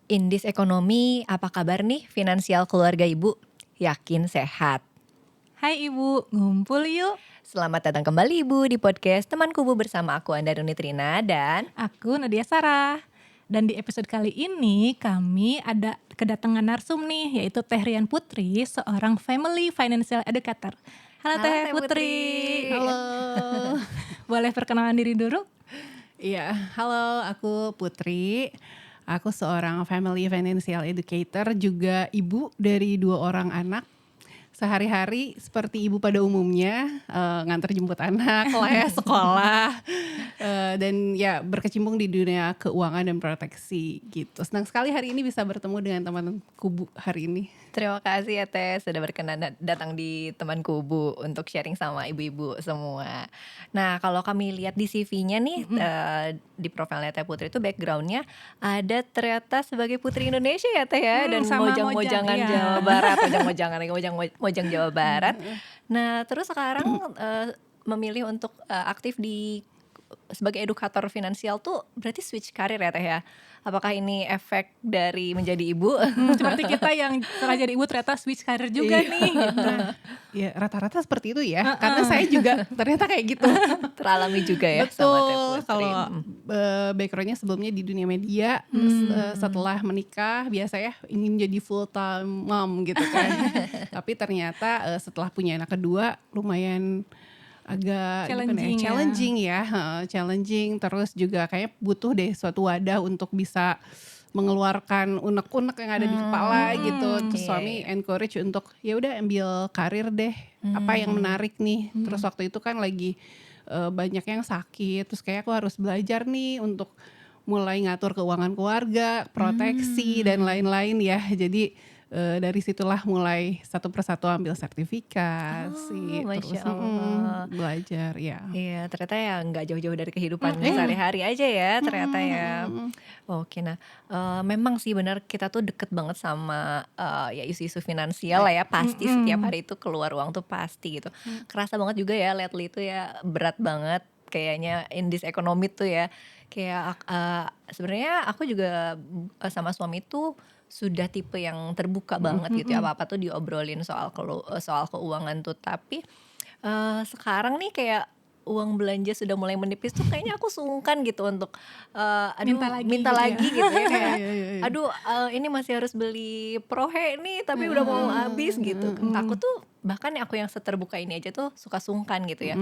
Indis Ekonomi, apa kabar nih finansial keluarga Ibu? Yakin sehat. Hai Ibu, ngumpul yuk. Selamat datang kembali Ibu di podcast Teman Kubu bersama aku Anda Runitrina dan Aku Nadia Sarah. Dan di episode kali ini kami ada kedatangan narsum nih, yaitu Teh Rian Putri, seorang Family Financial Educator. Halo Teh Putri. Halo. Boleh perkenalan diri dulu? Iya, halo, aku Putri. Aku seorang Family Financial Educator, juga ibu dari 2 orang anak. Sehari-hari seperti ibu pada umumnya, nganter jemput anak, les sekolah, dan ya berkecimpung di dunia keuangan dan proteksi gitu. Senang sekali hari ini bisa bertemu dengan teman kubu hari ini. terima kasih ya Teh sudah berkenan datang di Teman Kubu untuk sharing sama ibu-ibu semua. Nah kalau kami lihat di CV-nya nih di profilnya Teh Putri itu background-nya ada ternyata sebagai Putri Indonesia ya Teh ya, dan sama mojang-mojangan Mojang, iya. Jawa Barat, mojang Jawa Barat. Nah terus sekarang memilih untuk aktif di sebagai edukator finansial tuh berarti switch karir ya Teh ya. Apakah ini efek dari menjadi ibu? Seperti kita yang setelah jadi ibu ternyata switch karir juga Iya. nih. Gitu. Ya rata-rata seperti itu ya, karena saya juga ternyata kayak gitu. Teralami juga ya sama Teh Betul, Putri. kalau backgroundnya sebelumnya di dunia media, setelah menikah biasa ya ingin jadi full time mom gitu kan. Tapi ternyata setelah punya anak kedua lumayan agak challenging ya, challenging, terus juga kayak butuh deh suatu wadah untuk bisa mengeluarkan unek-unek yang ada di kepala gitu. Terus suami encourage untuk ya udah ambil karir deh, apa yang menarik nih. Terus waktu itu kan lagi banyak yang sakit, terus kayak aku harus belajar nih untuk mulai ngatur keuangan keluarga, proteksi dan lain-lain ya. Jadi dari situlah mulai satu persatu ambil sertifikasi, terus Masya Allah. belajar ya. Iya ternyata ya nggak jauh-jauh dari kehidupan sehari-hari aja ya ternyata ya. Oke, nah memang sih benar kita tuh deket banget sama ya isu-isu finansial lah ya, pasti setiap hari itu keluar uang tuh pasti gitu. Kerasa banget juga ya lately itu ya berat banget kayaknya in this economy tuh ya. Kayak sebenarnya aku juga sama suami tuh sudah tipe yang terbuka banget gitu ya, apa-apa tuh diobrolin soal keuangan tuh. Tapi sekarang nih kayak uang belanja sudah mulai menipis tuh kayaknya aku sungkan gitu untuk minta lagi gitu ya kayak aduh ini masih harus beli prohe nih tapi udah mau habis gitu. Aku tuh bahkan aku yang seterbuka ini aja tuh suka sungkan gitu ya.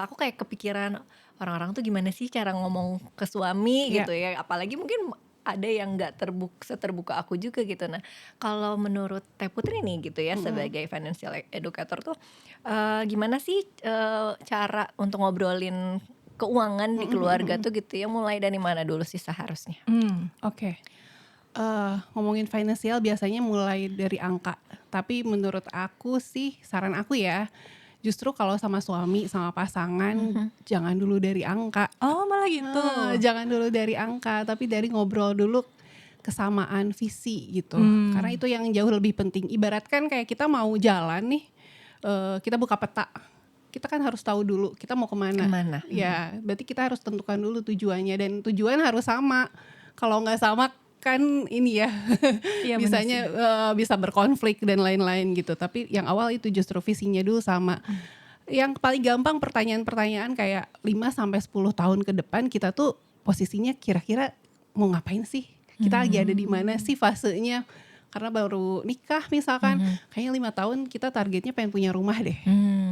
Aku kayak kepikiran orang-orang tuh gimana sih cara ngomong ke suami gitu ya, apalagi mungkin ada yang nggak seterbuka aku juga gitu. Nah kalau menurut Teh Putri nih gitu ya sebagai financial educator tuh gimana sih cara untuk ngobrolin keuangan di keluarga tuh gitu ya, mulai dari mana dulu sih seharusnya? Oke. Ngomongin finansial biasanya mulai dari angka. Tapi menurut aku sih, saran aku ya, justru kalau sama suami, sama pasangan, jangan dulu dari angka. Oh malah gitu. Jangan dulu dari angka, tapi dari ngobrol dulu kesamaan visi gitu. Karena itu yang jauh lebih penting. Ibaratkan kayak kita mau jalan nih, kita buka peta. Kita kan harus tahu dulu kita mau kemana. Ya, berarti kita harus tentukan dulu tujuannya, dan tujuan harus sama. Kalau nggak sama kan ini ya, Iya, bisanya bisa berkonflik dan lain-lain gitu. Tapi yang awal itu justru visinya dulu sama. Yang paling gampang pertanyaan-pertanyaan kayak 5-10 tahun ke depan kita tuh posisinya kira-kira mau ngapain sih? Kita lagi ada di mana sih fasenya? Karena baru nikah misalkan, kayaknya 5 tahun kita targetnya pengen punya rumah deh.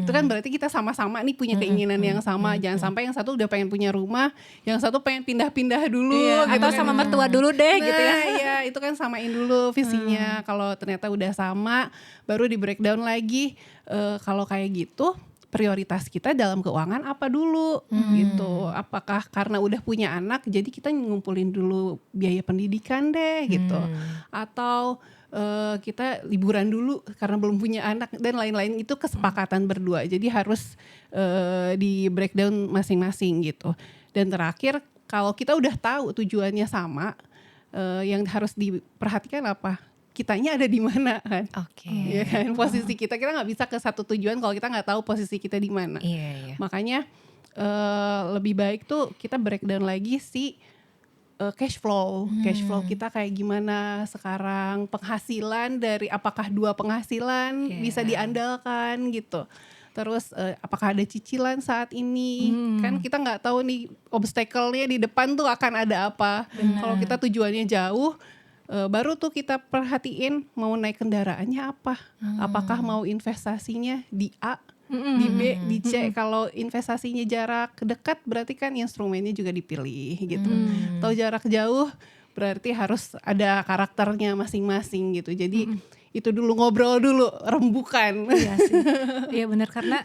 Itu kan berarti kita sama-sama nih punya keinginan yang sama. Jangan sampai yang satu udah pengen punya rumah, yang satu pengen pindah-pindah dulu. Iya, gitu atau kan. sama mertua dulu deh gitu ya. Iya, itu kan samain dulu visinya. Kalau ternyata udah sama, baru di breakdown lagi. Kalau kayak gitu, prioritas kita dalam keuangan apa dulu gitu. Apakah karena udah punya anak jadi kita ngumpulin dulu biaya pendidikan deh gitu. Atau kita liburan dulu karena belum punya anak dan lain-lain. Itu kesepakatan berdua. Jadi harus di breakdown masing-masing gitu. Dan terakhir kalau kita udah tahu tujuannya sama, yang harus diperhatikan apa? Kitanya ada di mana kan? Ya kan, posisi kita nggak bisa ke satu tujuan kalau kita nggak tahu posisi kita di mana. Iya. Makanya lebih baik tuh kita breakdown lagi cash flow kita kayak gimana sekarang, penghasilan dari apakah 2 penghasilan bisa diandalkan gitu. Terus apakah ada cicilan saat ini, kan kita nggak tahu nih obstacle-nya di depan tuh akan ada apa. Kalau kita tujuannya jauh, baru tuh kita perhatiin mau naik kendaraannya apa, apakah mau investasinya di A, di B, di C. Kalau investasinya jarak dekat berarti kan instrumennya juga dipilih gitu. Atau jarak jauh berarti harus ada karakternya masing-masing gitu. Jadi itu dulu, ngobrol dulu, rembukan. Iya sih, iya benar, karena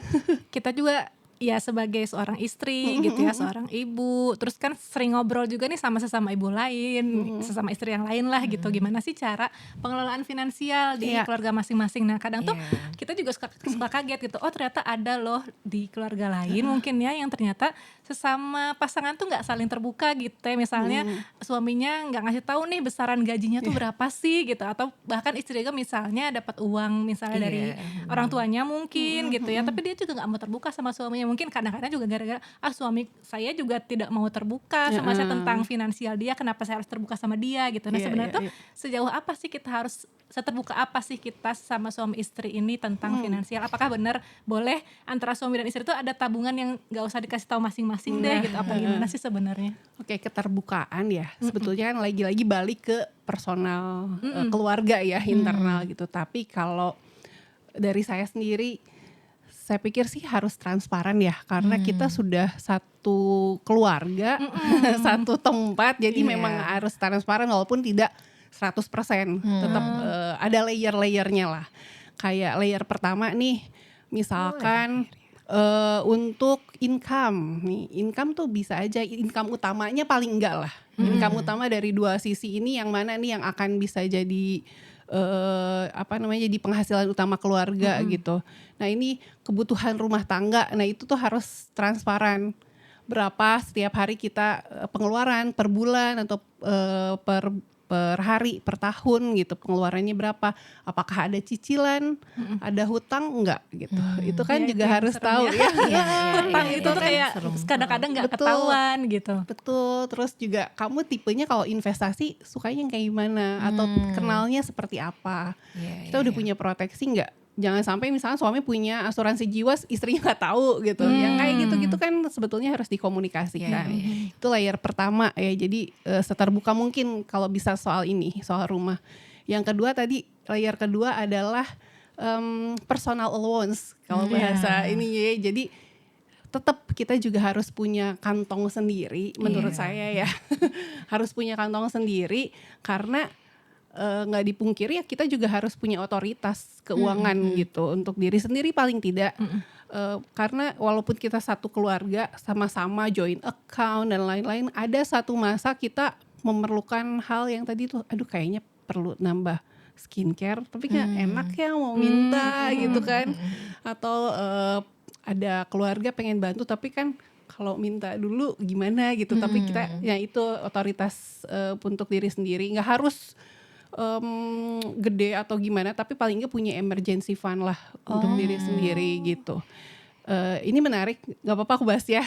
kita juga ya sebagai seorang istri gitu ya, seorang ibu, terus kan sering ngobrol juga nih sama sesama ibu lain, sesama istri yang lain lah gitu, gimana sih cara pengelolaan finansial di keluarga masing-masing. Nah kadang tuh kita juga suka kaget gitu, oh ternyata ada loh di keluarga lain mungkin ya yang ternyata sesama pasangan tuh nggak saling terbuka gitu ya, misalnya suaminya nggak ngasih tahu nih besaran gajinya tuh berapa sih gitu, atau bahkan istri juga misalnya dapat uang misalnya dari orang tuanya mungkin gitu ya, tapi dia juga nggak mau terbuka sama suaminya. Mungkin kadang-kadang juga gara-gara suami saya juga tidak mau terbuka sama saya tentang finansial dia, kenapa saya harus terbuka sama dia gitu. Nah sebenarnya tuh sejauh apa sih kita harus, seterbuka apa sih kita sama suami istri ini tentang finansial? Apakah benar boleh antara suami dan istri itu ada tabungan yang gak usah dikasih tahu masing-masing deh gitu, apa gimana sih sebenarnya? Oke, keterbukaan ya sebetulnya kan lagi-lagi balik ke personal keluarga ya, internal gitu. Tapi kalau dari saya sendiri, saya pikir sih harus transparan ya, karena kita sudah satu keluarga, satu tempat, jadi memang harus transparan walaupun tidak 100%, tetap ada layer-layernya lah. Kayak layer pertama nih, misalkan untuk income nih, income tuh bisa aja, income utamanya paling enggak lah, income utama dari 2 sisi ini yang mana nih yang akan bisa jadi jadi penghasilan utama keluarga gitu. Nah ini kebutuhan rumah tangga, nah itu tuh harus transparan. Berapa setiap hari kita pengeluaran per bulan atau per hari, per tahun gitu, pengeluarannya berapa, apakah ada cicilan, ada hutang enggak gitu. Itu kan juga harus tahu ya. Hutang itu tuh kayak kadang-kadang nggak ketahuan gitu. Betul, terus juga kamu tipenya kalau investasi sukanya yang kayak gimana, atau kenalnya seperti apa. Kita udah punya proteksi enggak? Jangan sampai misalnya suami punya asuransi jiwa, istrinya nggak tahu gitu. Yang kayak gitu-gitu kan sebetulnya harus dikomunikasikan. Itu layer pertama ya. Jadi seterbuka mungkin kalau bisa soal ini, soal rumah. Yang kedua tadi, layer kedua adalah personal allowance kalau bahasa ini ya. Jadi tetap kita juga harus punya kantong sendiri menurut saya ya. Harus punya kantong sendiri karena nggak dipungkiri ya, kita juga harus punya otoritas keuangan gitu untuk diri sendiri paling tidak. Karena walaupun kita satu keluarga sama-sama joint account dan lain-lain, ada satu masa kita memerlukan hal yang tadi tuh, aduh kayaknya perlu nambah skincare tapi kan enak ya mau minta gitu kan, atau ada keluarga pengen bantu tapi kan kalau minta dulu gimana gitu. Tapi kita ya itu otoritas untuk diri sendiri, nggak harus gede atau gimana, tapi paling nggak punya emergency fund lah untuk diri sendiri gitu. Ini menarik, nggak apa-apa aku bahas ya.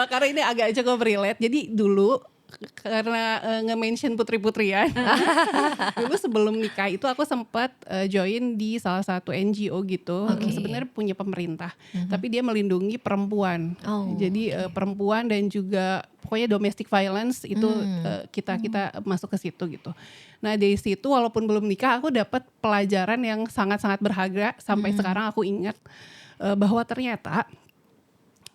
Karena ini agak cukup relate. Jadi dulu karena nge-mention putri-putrian, dulu sebelum nikah itu aku sempat join di salah satu NGO gitu. Sebenarnya punya pemerintah, tapi dia melindungi perempuan. Jadi perempuan dan juga pokoknya domestic violence itu kita masuk ke situ gitu. Nah dari situ walaupun belum nikah, aku dapat pelajaran yang sangat-sangat berharga sampai sekarang aku ingat, bahwa ternyata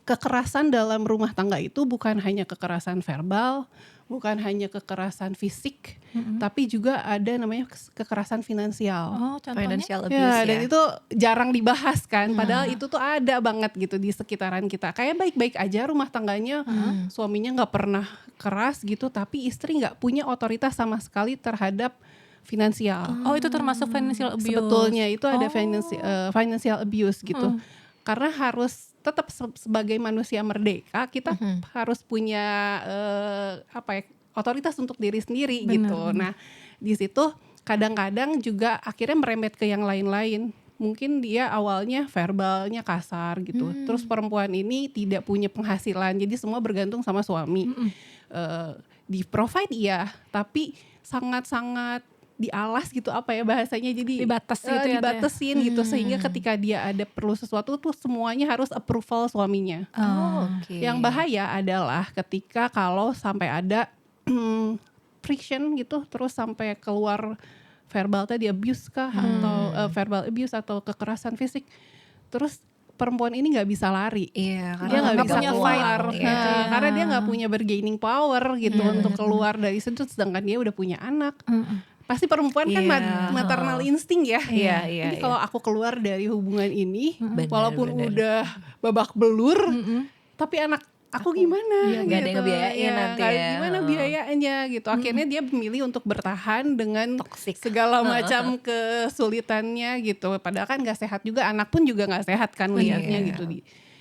kekerasan dalam rumah tangga itu bukan hanya kekerasan verbal, bukan hanya kekerasan fisik, tapi juga ada namanya kekerasan finansial. Financial abuse Ya, dan itu jarang dibahas kan, padahal itu tuh ada banget gitu di sekitaran kita. Kayak baik-baik aja rumah tangganya, suaminya nggak pernah keras gitu, tapi istri nggak punya otoritas sama sekali terhadap finansial. Oh itu termasuk financial abuse? Sebetulnya itu ada financial abuse gitu. Karena harus tetap sebagai manusia merdeka, kita harus punya otoritas untuk diri sendiri gitu. Nah di situ kadang-kadang juga akhirnya merembet ke yang lain-lain. Mungkin dia awalnya verbalnya kasar gitu, terus perempuan ini tidak punya penghasilan, jadi semua bergantung sama suami. di provide iya, tapi sangat-sangat dialas gitu apa ya bahasanya, jadi Dibatas gitu ya, Teh? dibatesin gitu sehingga ketika dia ada perlu sesuatu tuh semuanya harus approval suaminya. Oh, oke. Yang bahaya adalah ketika kalau sampai ada friction gitu terus sampai keluar verbal tadi abuse kah atau verbal abuse atau kekerasan fisik, terus perempuan ini nggak bisa lari. Iya, Dia nggak nggak bisa punya keluar. fight, iya. Karena dia nggak punya bargaining power gitu untuk keluar dari situ, sedangkan dia udah punya anak. Pasti perempuan kan Iya, maternal insting ya. Iya, iya, Jadi iya. kalau aku keluar dari hubungan ini, Benar, walaupun benar. udah babak belur, tapi anak aku gimana? nggak ada yang ngebiayain Iya, nanti nggak- ya. Gimana biayanya gitu. Akhirnya dia memilih untuk bertahan dengan Toxic. segala macam kesulitannya gitu. Padahal kan nggak sehat juga, anak pun juga nggak sehat kan lihatnya Iya. gitu.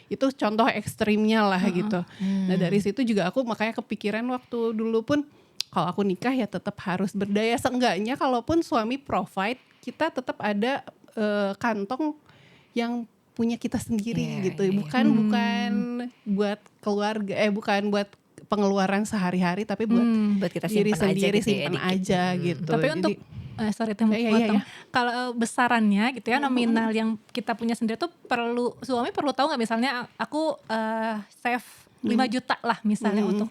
Itu contoh ekstrimnya lah gitu. Nah dari situ juga aku makanya kepikiran waktu dulu pun, kalau aku nikah ya tetap harus berdaya, seenggaknya kalaupun suami provide, kita tetap ada kantong yang punya kita sendiri Iya, gitu. iya, iya. Bukan buat keluarga, bukan buat pengeluaran sehari-hari, tapi buat Buat kita diri simpan aja sendiri, gitu ya, simpan dikit. aja gitu. Tapi Jadi, untuk sorry Teh, Iya, iya, potong. iya. Kalau besarannya gitu ya, nominal yang kita punya sendiri tuh suami perlu tahu nggak, misalnya aku save 5 juta lah misalnya untuk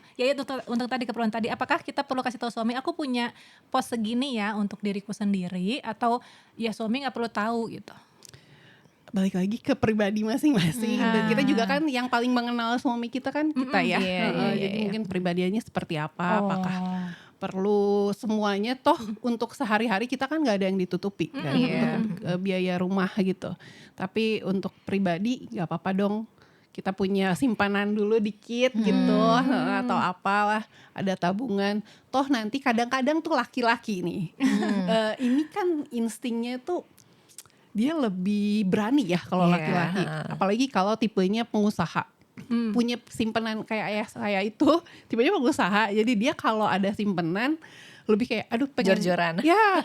untuk tadi keperluan tadi, apakah kita perlu kasih tahu suami aku punya pos segini ya untuk diriku sendiri, atau ya suami nggak perlu tahu gitu? balik lagi ke pribadi masing-masing. Dan kita juga kan yang paling mengenal suami kita kan kita ya. Iya, Jadi mungkin pribadiannya seperti apa, Oh. apakah perlu semuanya, toh untuk sehari-hari kita kan nggak ada yang ditutupi kan, Iya. untuk biaya rumah gitu. Tapi untuk pribadi nggak apa-apa dong, kita punya simpanan dulu dikit gitu, atau apalah, ada tabungan. Toh nanti kadang-kadang tuh laki-laki nih, ini kan instingnya tuh dia lebih berani ya kalau Iya, laki-laki, apalagi kalau tipenya pengusaha. Punya simpanan kayak ayah saya itu tipenya pengusaha, jadi dia kalau ada simpenan lebih kayak aduh pengen Jor-joran. ya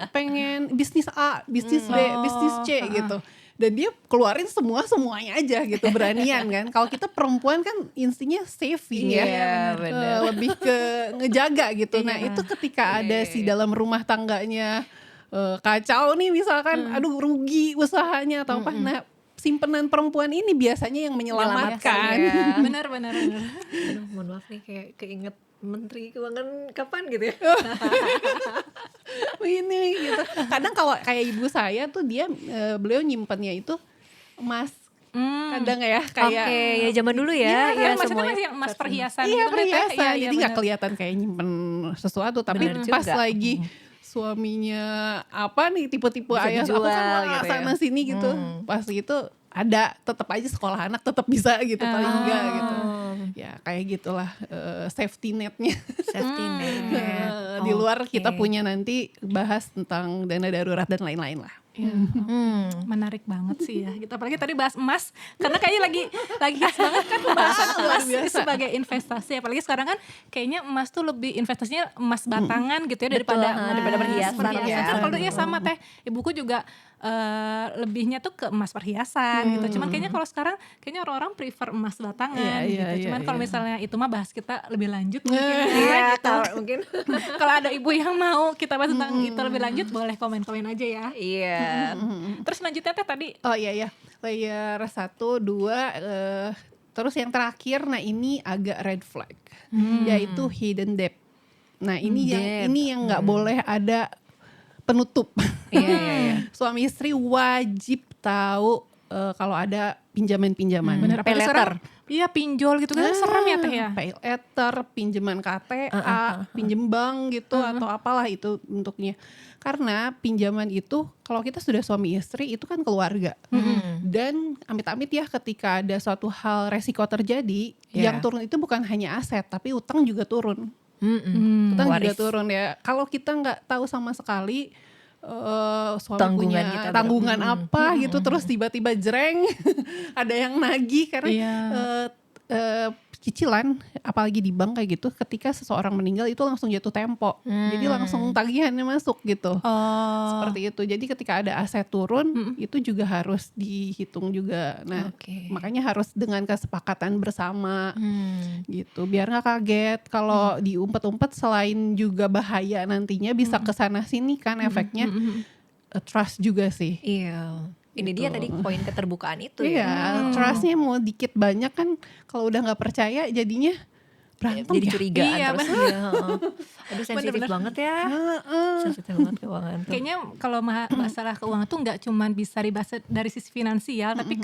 pengen bisnis A, bisnis B, bisnis C gitu, dan dia keluarin semuanya aja gitu, beranian kan. Kalau kita perempuan kan instingnya saving ya, Iya, benar. lebih ke ngejaga gitu. Nah itu ketika ada si Iya. dalam rumah tangganya kacau nih misalkan, aduh rugi usahanya atau apa, nah simpenan perempuan ini biasanya yang menyelamatkan. Menyelamatkan, ya. Benar. Aduh, mohon maaf nih, kayak keinget Menteri Keuangan kapan gitu ya. Ini gitu. Kadang kalau kayak ibu saya tuh dia beliau nyimpennya itu emas. Kadang ya kayak Oke, ya zaman dulu ya. Ya, Ya, maksudnya semuanya masih yang emas perhiasan iya gitu, Teh. perhiasan, Iya, jadi nggak benar. kelihatan kayak nyimpen sesuatu, tapi Benar pas juga. lagi suaminya apa nih tipe-tipe Bisa ayah aku kan dijual wah, gitu ya. sana sini gitu, pas gitu ada tetap aja sekolah anak tetap bisa gitu, paling enggak gitu ya, kayak gitulah safety netnya. Safety net. Di luar Oke. kita punya nanti bahas tentang dana darurat dan lain-lain lah. Iya. Hmm. Menarik banget sih ya. Gitu. Apalagi tadi bahas emas, karena kayaknya lagi hits banget kan pembahasan Luar emas biasa. sebagai investasi. Apalagi sekarang kan kayaknya emas tuh lebih investasinya emas batangan gitu ya, daripada Betul, daripada perhiasan ya. Kan kalau dulu ya sama Teh, ibuku juga lebihnya tuh ke emas perhiasan gitu. Cuman kayaknya kalau sekarang kayaknya orang-orang prefer emas batangan Iya, gitu. iya, Cuman kalau iya. misalnya itu mah bahas kita lebih lanjut mungkin Iya, ya, gitu. kalau mungkin. Kalau ada ibu yang mau kita bahas tentang itu lebih lanjut, boleh komen-komen aja ya. Iya. Terus lanjutnya Teh tadi Oh iya, layer 1, 2, terus yang terakhir, nah ini agak red flag, yaitu hidden debt. Nah ini Debt. yang nggak boleh ada penutup. Iya. Suami istri wajib tahu kalau ada pinjaman-pinjaman. bener, Pay apalagi letter. sekarang iya pinjol gitu kan serem ya Teh ya. Pay letter, pinjaman KTA, pinjem bank gitu atau apalah itu bentuknya. Karena pinjaman itu kalau kita sudah suami istri itu kan keluarga. Dan amit-amit ya ketika ada suatu hal resiko terjadi, yang turun itu bukan hanya aset tapi utang juga turun. Utang juga Waris. turun ya. Kalau kita nggak tahu sama sekali suami Tanggungan punya kita tanggungan apa gitu, terus tiba-tiba jreng ada yang nagih karena Iya. cicilan apalagi di bank kayak gitu ketika seseorang meninggal itu langsung jatuh tempo. Jadi langsung tagihannya masuk gitu. Oh. Seperti itu. Jadi ketika ada aset turun itu juga harus dihitung juga. Nah, Oke. makanya harus dengan kesepakatan bersama gitu. Biar nggak kaget kalau diumpet-umpet, selain juga bahaya nantinya bisa kesana sini kan efeknya. Trust juga sih. Iya. Ini Gitu. dia tadi poin keterbukaan itu Iya, ya. trustnya mau dikit banyak kan kalau udah nggak percaya jadinya berantem Jadi ya. curigaan Iya, terus ya. Heeh. Aduh sensitif Bener-bener. banget ya. Heeh. Sensitif banget keuangan tuh. Kayaknya kalau masalah keuangan tuh nggak cuman bisa dibahas dari sisi finansial, tapi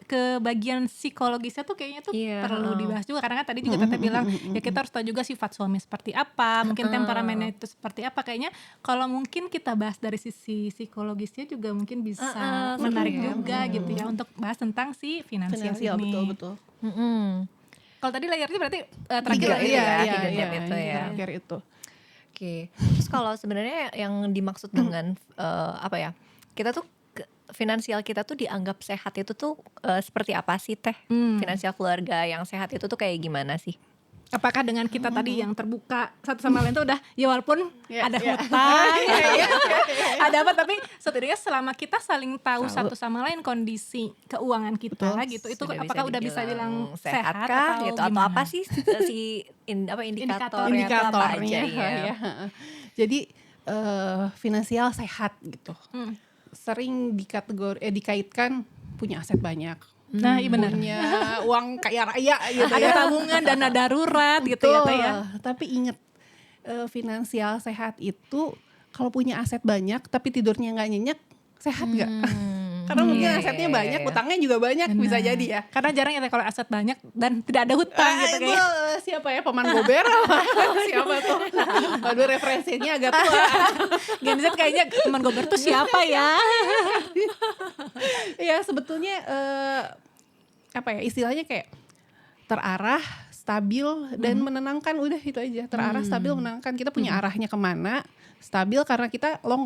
ke bagian psikologisnya tuh kayaknya tuh Iya, perlu heeh. dibahas juga. Karena kan tadi juga Tete bilang ya kita harus tahu juga sifat suami seperti apa, mungkin temperamennya itu seperti apa. Kayaknya kalau mungkin kita bahas dari sisi psikologisnya juga mungkin bisa menarik seru ya. juga gitu ya untuk bahas tentang si finansial Finansial ini. betul. Mm-mm. Kalau tadi layarnya berarti Tiga terakhir itu ya. ya, hidden debt itu ya. Terakhir itu. Oke. Terus kalau sebenarnya yang dimaksud dengan apa ya? Kita tuh finansial kita tuh dianggap sehat itu tuh seperti apa sih Teh? Finansial keluarga yang sehat itu tuh kayak gimana sih? Apakah dengan kita tadi yang terbuka satu sama lain tuh udah ya walaupun Ya, ada ya. hutang ada apa, tapi setidaknya selama kita saling tahu satu sama lain kondisi keuangan kita Betul. gitu, itu Sudah apakah udah bisa dibilang bilang sehat kah atau gitu atau gimana? apa sih indikatornya tuh apa aja Indikatornya ya? ya. Jadi finansial sehat gitu. Sering dikaitkan punya aset banyak, Nah iya benar, punya uang kaya raya gitu ada ya. tabungan, dana darurat gitu ya Teh ya. Tapi inget, finansial sehat itu kalau punya aset banyak tapi tidurnya nggak nyenyak, sehat nggak? Karena mungkin asetnya banyak, utangnya juga banyak, bisa jadi ya. Karena jarang ya Teh kalau aset banyak dan tidak ada hutang gitu Itu kayaknya. siapa ya, Paman Gober? Siapa tuh? Aduh, referensinya agak tua. Gen Z kayaknya teman Gober tuh siapa ya? Ya sebetulnya apa ya istilahnya, kayak terarah, stabil dan menenangkan, udah itu aja. Terarah, stabil, menenangkan. Kita punya arahnya kemana, stabil karena kita long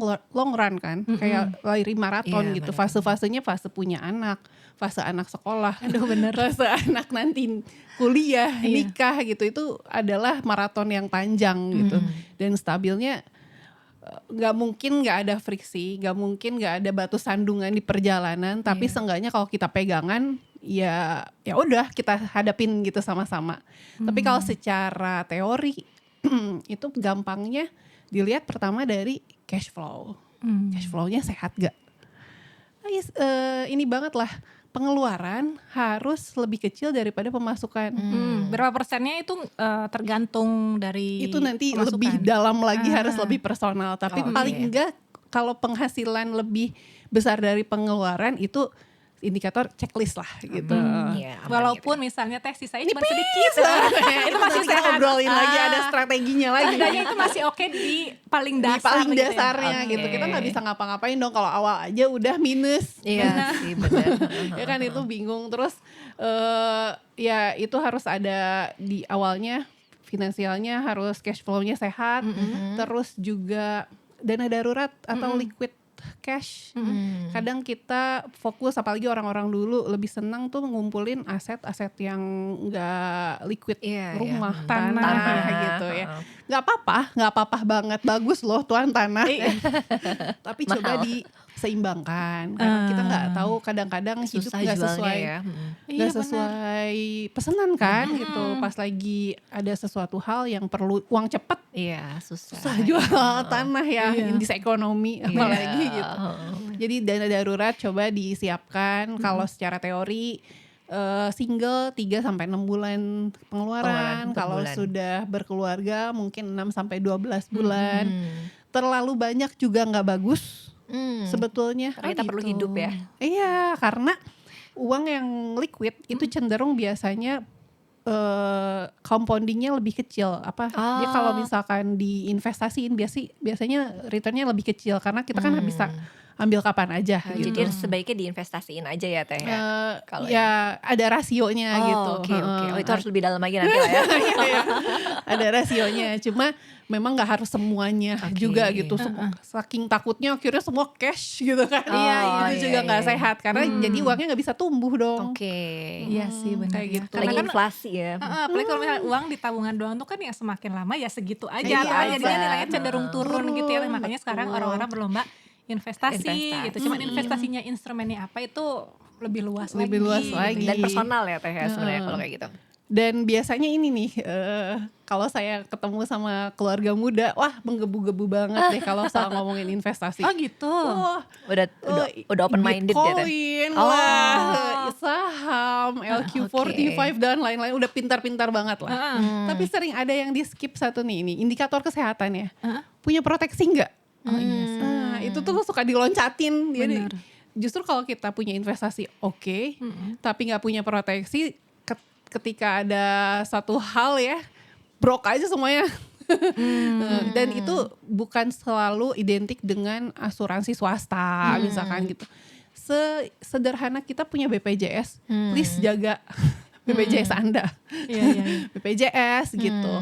run kan, kayak lari maraton Iya, gitu. benar. Fase-fasenya fase punya anak, fase anak sekolah, Aduh, bener. fase anak nanti kuliah, nikah gitu. Itu adalah maraton yang panjang gitu. Dan stabilnya nggak mungkin nggak ada friksi, nggak mungkin nggak ada batu sandungan di perjalanan, tapi seenggaknya kalau kita pegangan ya udah kita hadapin gitu sama-sama. Tapi kalau secara teori itu gampangnya dilihat pertama dari cash flow. Cash flow-nya sehat gak? Ini banget lah, pengeluaran harus lebih kecil daripada pemasukan. Berapa persennya itu tergantung dari Itu nanti pemasukan. lebih dalam lagi, harus lebih personal. Tapi paling enggak kalau penghasilan lebih besar dari pengeluaran itu indikator checklist lah gitu. Iya, aman Walaupun gitu. misalnya teh sisanya cuma sedikit, itu masih kita obrolin lagi, ada strateginya lagi. setidaknya itu masih oke di paling Di dasar paling gitu ya. dasarnya gitu. Kita nggak bisa ngapa-ngapain dong kalau awal aja udah minus. Iya sih benar. Ya kan itu bingung. Terus ya itu harus ada di awalnya, finansialnya harus cash flow-nya sehat. Terus juga dana darurat atau liquid cash. Kadang kita fokus, apalagi orang-orang dulu lebih senang tuh ngumpulin aset-aset yang enggak liquid, Iya, rumah, iya. tanah gitu ya. Nggak apa-apa banget, bagus loh tuan tanah. Tapi coba diseimbangkan, karena kita nggak tahu kadang-kadang hidup Susah nggak jualnya sesuai ya. nggak sesuai pesanan kan gitu. Pas lagi ada sesuatu hal yang perlu uang cepet, Iya susah. susah jual tanah ya, indis ekonomi apalagi gitu. Jadi dana darurat coba disiapkan. Kalau secara teori single 3 sampai 6 bulan pengeluaran. Pengeluaran per Kalau bulan. sudah berkeluarga mungkin 6 sampai 12 bulan. Terlalu banyak juga nggak bagus sebetulnya. Karena kita perlu hidup ya. Iya, karena uang yang liquid itu cenderung biasanya compoundingnya lebih kecil. Dia kalau misalkan diinvestasiin biasanya returnnya lebih kecil karena kita kan bisa ambil kapan aja gitu. Jadi sebaiknya diinvestasiin aja ya Teh ya? Kalau Ya ada rasionya gitu. Oke oke. Oh itu harus lebih dalam lagi nanti lah ya. Iya, ada rasionya. Cuma memang nggak harus semuanya juga gitu. Saking takutnya akhirnya semua cash gitu kan. Itu juga nggak sehat karena jadi uangnya nggak bisa tumbuh dong. Oke. Iya sih benar kayak ya. gitu. Karena Lagi kan inflasi ya. apalagi kalau misalnya uang di tabungan doang tuh kan ya semakin lama ya segitu aja. Iya, Jadinya aja. nilainya cenderung turun gitu ya. Makanya sekarang betul. orang-orang berlomba investasi Investasi. gitu. Cuman investasinya instrumennya apa itu lebih luas Lebih luas lagi. lagi. Dan personal ya Teh ya sebenarnya kalau kayak gitu. Dan biasanya ini nih, kalau saya ketemu sama keluarga muda, wah menggebu-gebu banget deh kalau soal ngomongin investasi. Oh gitu. Wah, Udah open minded ya Teh. Bitcoin Oh. lah, saham, LQ45 dan lain-lain udah pintar-pintar banget lah. Tapi sering ada yang di skip satu nih, ini indikator kesehatan ya. Punya proteksi nggak? Oh iya sih. Nah, itu tuh suka diloncatin. Jadi Bener. justru kalau kita punya investasi oke, tapi nggak punya proteksi, ketika ada satu hal ya, brok aja semuanya. Dan itu bukan selalu identik dengan asuransi swasta misalkan gitu. Sederhana kita punya BPJS, please jaga BPJS Anda. Iya. BPJS gitu.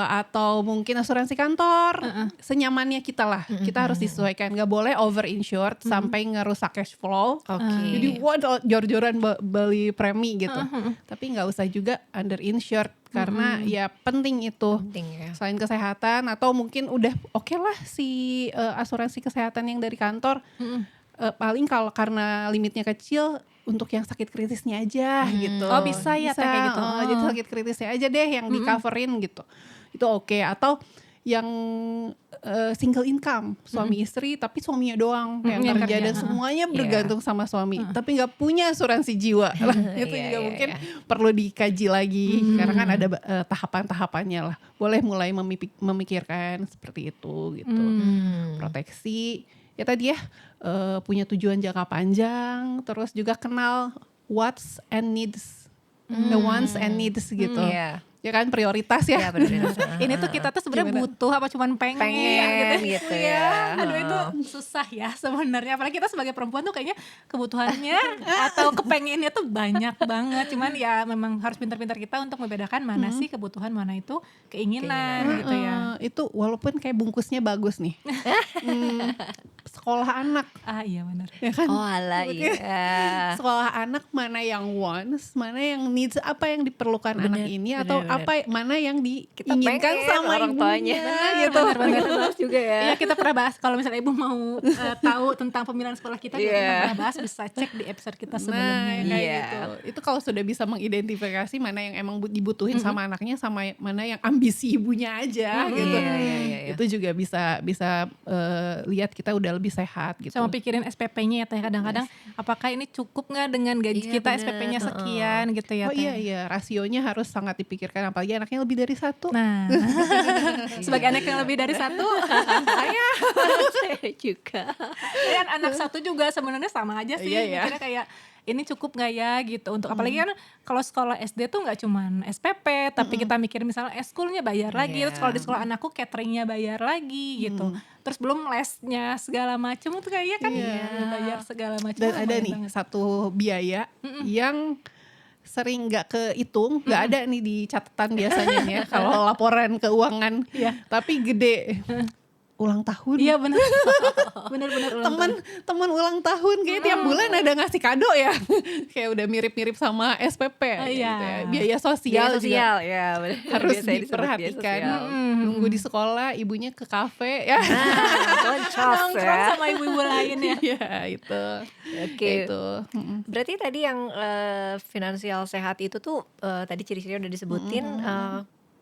Atau mungkin asuransi kantor, senyamannya kita lah. Kita harus disesuaikan, gak boleh over insured sampai ngerusak cash flow. Jadi wah jor-joran beli premi gitu. Tapi gak usah juga under insured karena ya penting itu. Penting ya. Selain kesehatan atau mungkin udah oke lah si asuransi kesehatan yang dari kantor. Paling kalau karena limitnya kecil untuk yang sakit kritisnya aja gitu. Oh, bisa ya, Teh, kayak gitu. Jadi sakit kritisnya aja deh yang di coverin gitu. Itu oke. Atau yang single income, suami istri tapi suaminya doang yang yang kerja kerja. dan semuanya bergantung sama suami, tapi nggak punya asuransi jiwa lah. Itu Iya, juga iya, mungkin perlu dikaji lagi karena kan ada tahapan-tahapannya lah. Boleh mulai memikirkan seperti itu gitu. Proteksi ya tadi ya, punya tujuan jangka panjang, terus juga kenal wants and needs, the wants and needs gitu. Iya. Ya kan prioritas ya. Iya benar. Ini tuh kita tuh sebenarnya Gimana? butuh apa cuman pengen, Pengen gitu ya. Aduh itu susah ya sebenarnya. Apalagi kita sebagai perempuan tuh kayaknya kebutuhannya atau kepengennya tuh banyak banget. Cuman ya memang harus pintar-pintar kita untuk membedakan mana sih kebutuhan, mana itu keinginan gitu ya. Itu walaupun kayak bungkusnya bagus nih. Sekolah anak Ah iya benar. ya kan. Oh alah iya. Sekolah anak mana yang wants, mana yang needs, apa yang diperlukan anak ini atau bener. apa mana yang Kita diinginkan pengen sama orang tuanya. gitu. Benar-benar. Bahas juga ya. Iya kita pernah bahas kalau misalnya ibu mau tahu tentang pemilihan sekolah kita juga kita pernah bahas, bisa cek di episode kita sebelumnya. Nah, kayak Iya. gitu. Itu kalau sudah bisa mengidentifikasi mana yang emang dibutuhin sama anaknya sama mana yang ambisi ibunya aja gitu. Iya. Itu juga bisa lihat kita udah lebih sehat gitu. Sama pikirin SPP-nya ya Teh, kadang-kadang apakah ini cukup nggak dengan gaji Iya, kita bener. SPP-nya sekian gitu ya Oh Teh. iya, rasionya harus sangat dipikirkan apalagi anaknya lebih dari satu. Nah, sebagai anak yang lebih dari satu, Saya juga. dan anak satu juga sebenarnya sama aja sih. Iya, iya. Mikirnya kayak ini cukup nggak ya gitu untuk apalagi kan kalau sekolah SD tuh nggak cuman SPP tapi kita mikir misalnya eskulnya bayar lagi, Iya. terus kalau di sekolah anakku cateringnya bayar lagi gitu, terus belum lesnya segala macam tuh kayaknya kan bayar segala macam. Dan ada nih satu biaya yang sering nggak kehitung, nggak ada nih di catatan biasanya nih ya kalau laporan keuangan, tapi gede. Ulang tahun. Iya benar. Benar-benar ulang tahun. Teman ulang tahun kayak tiap bulan ada ngasih kado ya. Kayak udah mirip-mirip sama SPP gitu iya. ya. Biaya Biaya sosial juga sosial ya bener. harus Biasanya disebut biaya diperhatikan. sosial. Nunggu di sekolah, ibunya ke kafe ya. Koncos Nongkrong ya. sama ibu-ibu lain ya. Iya itu. Oke. Itu. Berarti tadi yang finansial sehat itu tuh tadi ciri-cirinya udah disebutin,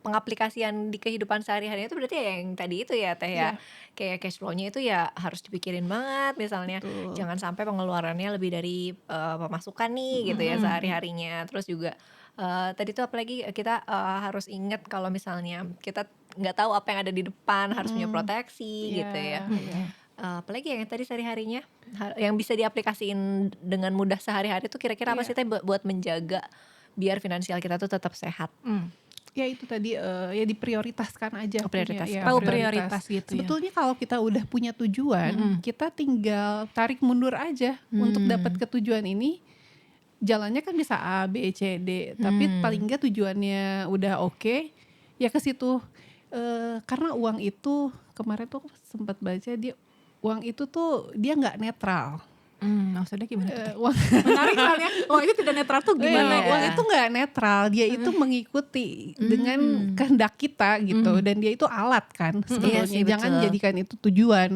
pengaplikasian di kehidupan sehari-harinya itu berarti ya yang tadi itu ya Teh ya. Kayak cash flow-nya itu ya harus dipikirin banget misalnya. Jangan sampai pengeluarannya lebih dari pemasukan nih gitu ya sehari-harinya. Terus juga tadi tuh apalagi kita harus ingat kalau misalnya kita nggak tahu apa yang ada di depan, harus punya proteksi gitu ya. Apalagi yang tadi sehari-harinya yang bisa diaplikasiin dengan mudah sehari-hari tuh kira-kira apa sih Teh buat menjaga biar finansial kita tuh tetap sehat? Ya itu tadi ya diprioritaskan aja. Prioritas. Tahu prioritas gitu ya. Sebetulnya kalau kita udah punya tujuan, kita tinggal tarik mundur aja untuk dapat ke tujuan ini. Jalannya kan bisa A, B, C, D, tapi paling enggak tujuannya udah oke, ya ke situ. Karena uang itu kemarin tuh sempat baca uang itu tuh dia nggak netral. Maksudnya gimana tuh? Uang Menarik soalnya. Uang itu tidak netral tuh gimana Iya. ya? Uang itu nggak netral, dia itu mengikuti dengan kehendak kita gitu, dan dia itu alat kan sebetulnya. Iya sih, Jangan betul. jadikan itu tujuan.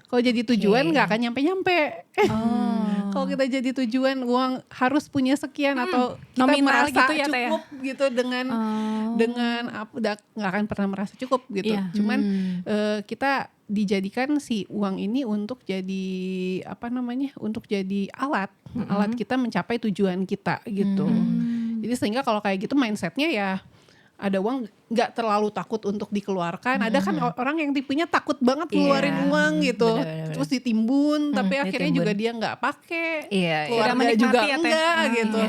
Kalau jadi tujuan nggak akan nyampe-nyampe. Kalau kita jadi tujuan uang harus punya sekian atau kita Nominal merasa gitu ya, Teh, ya? cukup gitu dengan apa nggak akan pernah merasa cukup gitu. Iya. Cuman kita dijadikan si uang ini untuk jadi apa namanya? Untuk jadi alat kita mencapai tujuan kita gitu. Jadi sehingga kalau kayak gitu mindsetnya ya ada uang nggak terlalu takut untuk dikeluarkan. Ada kan orang yang tipenya takut banget ngeluarin Iya. uang gitu, Bener-bener. terus ditimbun, tapi akhirnya ditimbun. juga dia nggak pakai, Iya, keluarga Tidak menikmati juga ya, Teh? enggak gitu.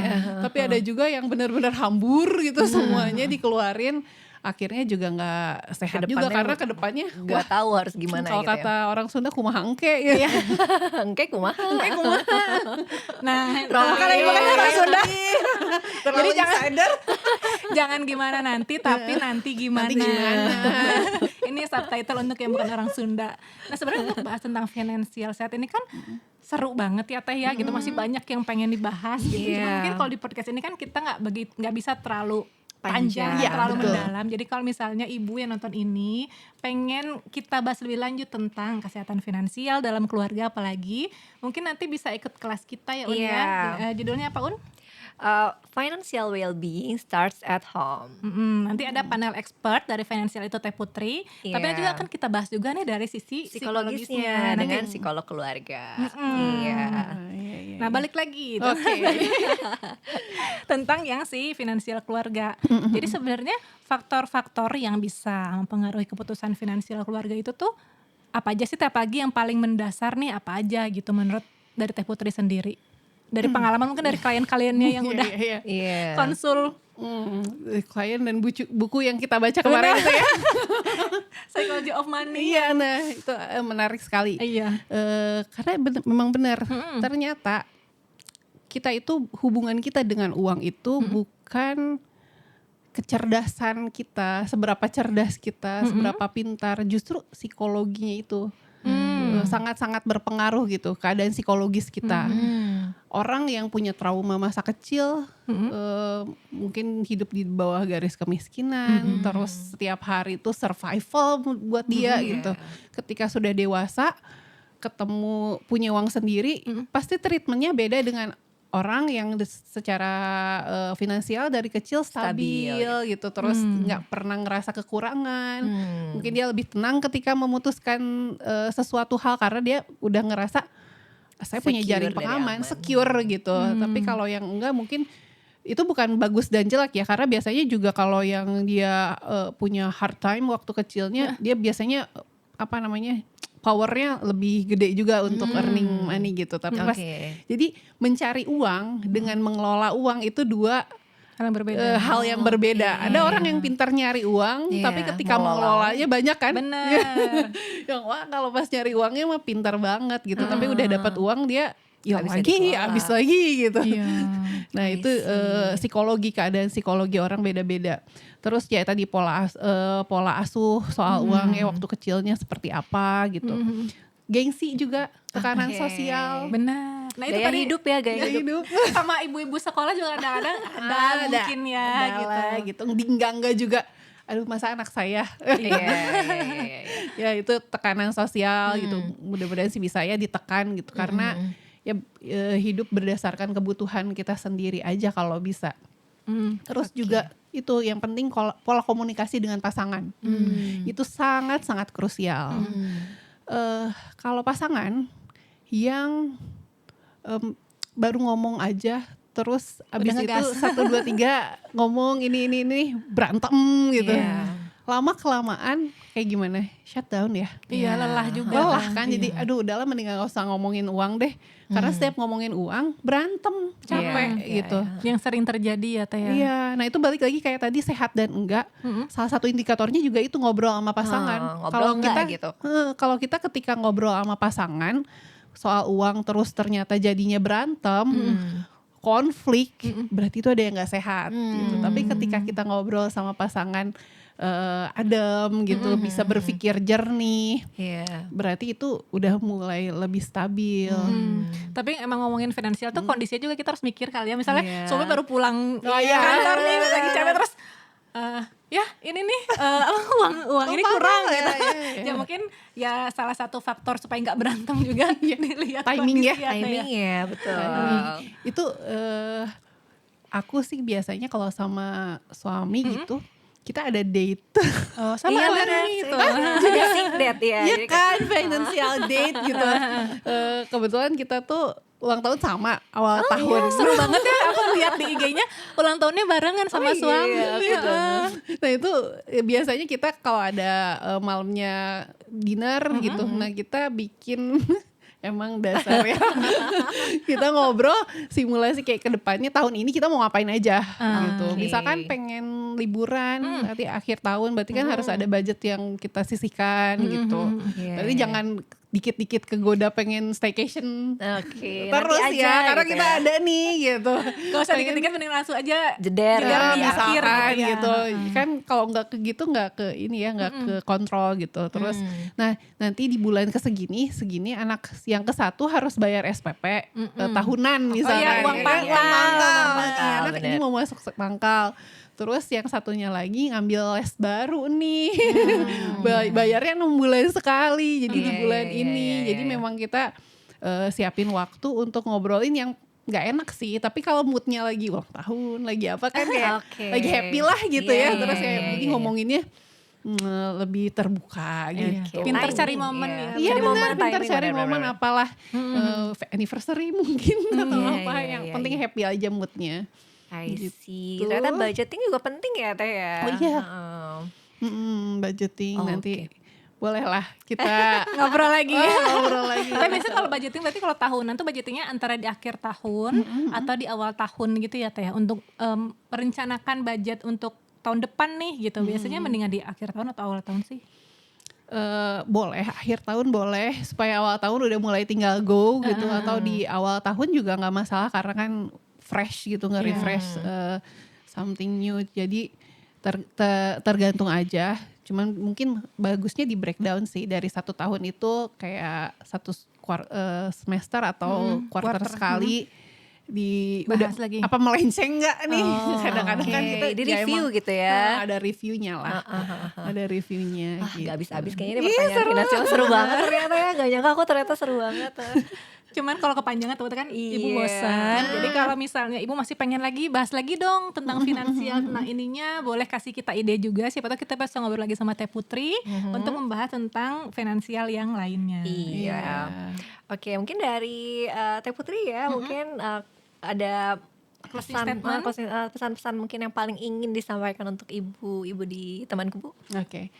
Tapi ada juga yang benar-benar hambur gitu semuanya dikeluarin. Akhirnya juga nggak sehat juga Kedepannya karena kedepannya nggak tahu harus gimana kalau gitu kata orang Sunda kumaha engke ya. Engke kumaha. Nah, Kalau ibu kan orang Sunda. Terlalu insider. jangan gimana nanti, tapi nanti gimana. Nanti gimana. Ini subtitle untuk yang bukan orang Sunda. Nah sebenarnya untuk bahas tentang finansial sehat ini kan seru banget ya Teh ya gitu, masih banyak yang pengen dibahas gitu. Cuma Iya. mungkin kalau di podcast ini kan kita nggak bisa terlalu panjang, Panjang. Iya, terlalu betul. mendalam. Jadi kalau misalnya ibu yang nonton ini pengen kita bahas lebih lanjut tentang kesehatan finansial dalam keluarga apalagi, mungkin nanti bisa ikut kelas kita ya Un Iya. ya. Judulnya apa Un? Financial well-being starts at home. Nanti ada panel expert dari financial itu Teh Putri. Tapi Iya. juga akan kita bahas juga nih dari sisi Psikologisnya Nanti- dengan psikolog keluarga. Iya. Nah balik lagi Oke. tentang yang si finansial keluarga. Jadi sebenarnya faktor-faktor yang bisa mempengaruhi keputusan finansial keluarga itu tuh apa aja sih Teh, apalagi yang paling mendasar nih apa aja gitu menurut dari Teh Putri sendiri? Dari pengalaman mungkin dari klien-kliennya yang udah Iya. Iya. konsul Klien dan buku yang kita baca kemarin itu ya. Psychology of Money. Iya, nah itu menarik sekali. Iya. Karena memang benar. Ternyata kita itu hubungan kita dengan uang itu bukan kecerdasan kita, seberapa cerdas kita, seberapa pintar, justru psikologinya itu sangat-sangat berpengaruh gitu, keadaan psikologis kita. Orang yang punya trauma masa kecil, mungkin hidup di bawah garis kemiskinan, terus setiap hari itu survival buat dia gitu. Ketika sudah dewasa, ketemu punya uang sendiri, pasti treatmentnya beda dengan orang yang secara finansial dari kecil stabil gitu, terus nggak pernah ngerasa kekurangan. Mungkin dia lebih tenang ketika memutuskan sesuatu hal karena dia udah ngerasa saya punya Secure jaring dari pengaman, aman. secure gitu. Tapi kalau yang enggak mungkin itu bukan bagus dan jelek ya, karena biasanya juga kalau yang dia punya hard time waktu kecilnya, dia biasanya apa namanya, powernya lebih gede juga untuk earning money gitu. Tapi pas jadi mencari uang dengan mengelola uang itu dua Hal yang berbeda. hal yang berbeda. Ada orang yang pintar nyari uang, Iya, tapi ketika mengelola. mengelolanya banyak kan. Benar. Yang wah kalau pas nyari uangnya mah pintar banget gitu. Tapi udah dapat uang dia hilang Nggak bisa lagi, dikelola. habis lagi gitu. Iya. Nah itu psikologi, keadaan psikologi orang beda-beda. Terus ya tadi pola asuh soal uang ya waktu kecilnya seperti apa gitu. Gengsi juga, tekanan Oke. sosial. Benar. Nah itu Gaya tadi hidup ya, gaya Gaya hidup. hidup. sama ibu-ibu sekolah juga kadang-kadang ada mungkin ya Ada gitu. lah, gitu. Enggak juga. Aduh masa anak saya. Iya. Ya itu tekanan sosial gitu. Mudah-mudahan sih bisa ya ditekan gitu. Karena ya hidup berdasarkan kebutuhan kita sendiri aja kalau bisa. Terus juga itu yang penting pola komunikasi dengan pasangan. Itu sangat-sangat krusial. Kalau pasangan yang baru ngomong aja terus abis Udah itu ngegas. 1, 2, 3 ngomong ini berantem gitu. Iya. lama-kelamaan kayak gimana, shutdown ya. Iya, lelah juga Lelah kan, Iya. jadi aduh udahlah mending gak usah ngomongin uang deh. Karena setiap ngomongin uang berantem, capek Iya, gitu. Yang sering terjadi ya Teh ya. Iya, nah itu balik lagi kayak tadi sehat dan enggak. Salah satu indikatornya juga itu ngobrol sama pasangan. Ngobrol enggak kita gitu. kalau kita ketika ngobrol sama pasangan soal uang terus ternyata jadinya berantem, konflik, berarti itu ada yang nggak sehat gitu. Tapi ketika kita ngobrol sama pasangan adem gitu, bisa berpikir jernih, Iya. berarti itu udah mulai lebih stabil. Tapi emang ngomongin finansial tuh kondisinya juga kita harus mikir kali ya. Misalnya Iya. suami baru pulang iya. kantor nih lagi capek terus ya ini nih uang ini kurang ya, gitu. iya. Ya mungkin ya salah satu faktor supaya nggak berantem juga dilihat Timing ya. kondisi Teh Timing ya, betul. Itu aku sih biasanya kalau sama suami gitu, kita ada date. Oh, sama Iya, ada bener nih sih. tuh. Ada sick date ya. Iya Jadi kan, financial date gitu. Kebetulan kita tuh ulang tahun sama awal tahun. Seru banget ya aku lihat di IG-nya ulang tahunnya barengan sama suami. iya, Nah itu biasanya kita kalau ada malamnya dinner gitu, nah kita bikin emang dasar ya. Kita ngobrol simulasi kayak ke depannya tahun ini kita mau ngapain aja gitu. Oke. Misalkan pengen liburan nanti akhir tahun, berarti kan harus ada budget yang kita sisihkan gitu. Iya, Berarti iya. jangan dikit-dikit kegoda pengen staycation Oke, terus nanti ya, aja karena gitu kita ya. ada nih gitu. Gak usah dikit-dikit mending langsung aja Jeder jeder Ya, di akhir misalkan gitu ya. gitu. Kan kalau nggak ke gitu nggak ke ini ya, nggak ke kontrol gitu. Terus nah nanti di bulan segini anak yang ke satu harus bayar SPP tahunan misalnya. uang ya kan? pangkal. Uang pangkal. Uang pangkal, Anak ini bener. mau masuk pangkal. Terus yang satunya lagi ngambil les baru nih. Bayarnya 6 bulan sekali. Jadi di Iya, bulan iya, ini. iya, Jadi iya. memang kita siapin waktu untuk ngobrolin yang nggak enak sih, tapi kalau moodnya lagi ulang tahun, lagi apa kan kayak Oke. lagi happy lah gitu Iya, ya, terus iya, kayak iya, jadi iya. ngomonginnya lebih terbuka gitu. Pintar Timing, cari momen iya. ya. Iya Cari benar, momen, pintar timing, cari benar, momen benar. apalah anniversary mungkin atau Iya, apa iya, yang iya, penting iya. happy aja moodnya. I see. Gitu. Ternyata budgeting juga penting ya Teh ya. Oh iya. Heeh. Budgeting Oh, nanti oke. bolehlah kita Ngobrol lagi. ngobrol lagi. Tapi biasanya kalau budgeting berarti kalau tahunan tuh budgetingnya antara di akhir tahun atau di awal tahun gitu ya Teh ya, untuk merencanakan budget untuk tahun depan nih gitu. Biasanya mendingan di akhir tahun atau awal tahun sih? Boleh akhir tahun boleh, supaya awal tahun udah mulai tinggal go gitu, atau di awal tahun juga nggak masalah karena kan fresh gitu, nge-refresh something new. Jadi tergantung aja. Cuman mungkin bagusnya di breakdown sih, dari 1 tahun itu kayak 1 semester atau quarter sekali Bahas udah lagi. apa melenceng nggak nih. Kadang-kadang kan Oke, kita di ya review emang, gitu ya. ada reviewnya lah. Ada reviewnya Ah, gitu. gak habis-habis kayaknya ini pertanyaan finansial seru banget ternyata ya. Gak nyangka aku ternyata seru banget. Cuman kalau kepanjangan tuh kan ibu Iya. bosan. Jadi kalau misalnya ibu masih pengen lagi bahas lagi dong tentang finansial, tentang ininya, boleh kasih kita ide juga. Siapa tahu kita bisa ngobrol lagi sama Teh Putri untuk membahas tentang finansial yang lainnya. Iya. Oke, mungkin dari Teh Putri ya, mungkin ada Closing pesan, statement. pesan-pesan mungkin yang paling ingin disampaikan untuk ibu-ibu di teman kubu. Oke.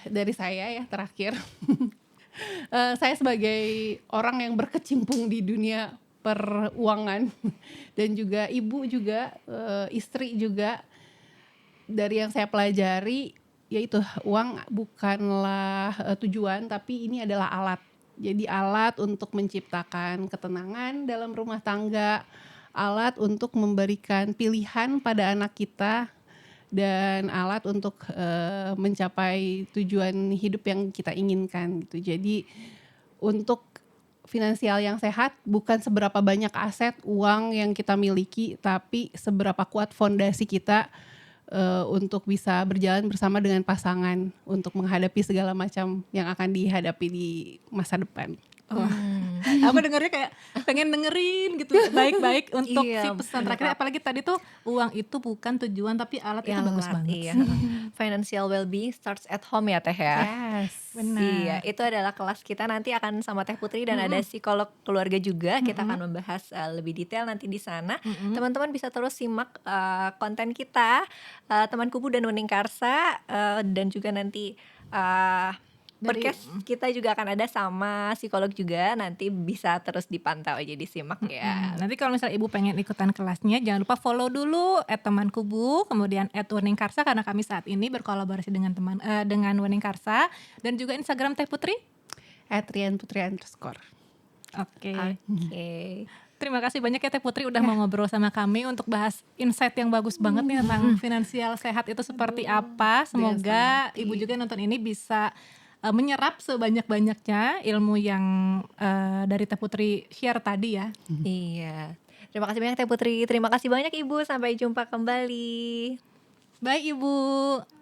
Dari saya ya terakhir. Saya sebagai orang yang berkecimpung di dunia peruangan dan juga ibu juga, istri juga, dari yang saya pelajari yaitu uang bukanlah tujuan, tapi ini adalah alat. Jadi alat untuk menciptakan ketenangan dalam rumah tangga, alat untuk memberikan pilihan pada anak kita, dan alat untuk mencapai tujuan hidup yang kita inginkan gitu. Jadi untuk finansial yang sehat bukan seberapa banyak aset uang yang kita miliki, tapi seberapa kuat fondasi kita untuk bisa berjalan bersama dengan pasangan untuk menghadapi segala macam yang akan dihadapi di masa depan. Aku dengernya kayak pengen dengerin gitu baik-baik untuk Iya, si pesan bener, terakhir, Kak. apalagi tadi tuh uang itu bukan tujuan tapi alat, itu bagus Alat, banget iya, sih. Financial well-being starts at home ya Teh ya? Yes. Iya, Benar. itu adalah kelas kita nanti akan sama Teh Putri dan ada psikolog keluarga juga. Kita akan membahas lebih detail nanti di sana. Teman-teman bisa terus simak konten kita, Teman Kubu dan Wening Karsa, dan juga nanti Dari podcast kita juga akan ada sama psikolog juga. Nanti bisa terus dipantau aja, disimak ya. nanti kalau misalnya ibu pengen ikutan kelasnya, jangan lupa follow dulu @teman kubu, kemudian @Wening Karsa, karena kami saat ini berkolaborasi dengan dengan Wening Karsa, dan juga Instagram Teh Putri. @rianputri_. Oke. Oke. Terima kasih banyak ya Teh Putri udah mau ngobrol sama kami untuk bahas insight yang bagus banget nih tentang finansial sehat itu seperti apa. Semoga ibu juga nonton ini bisa menyerap sebanyak-banyaknya ilmu yang dari Teh Putri share tadi ya. Iya. Terima kasih banyak Teh Putri. Terima kasih banyak Ibu. Sampai jumpa kembali. Bye Ibu.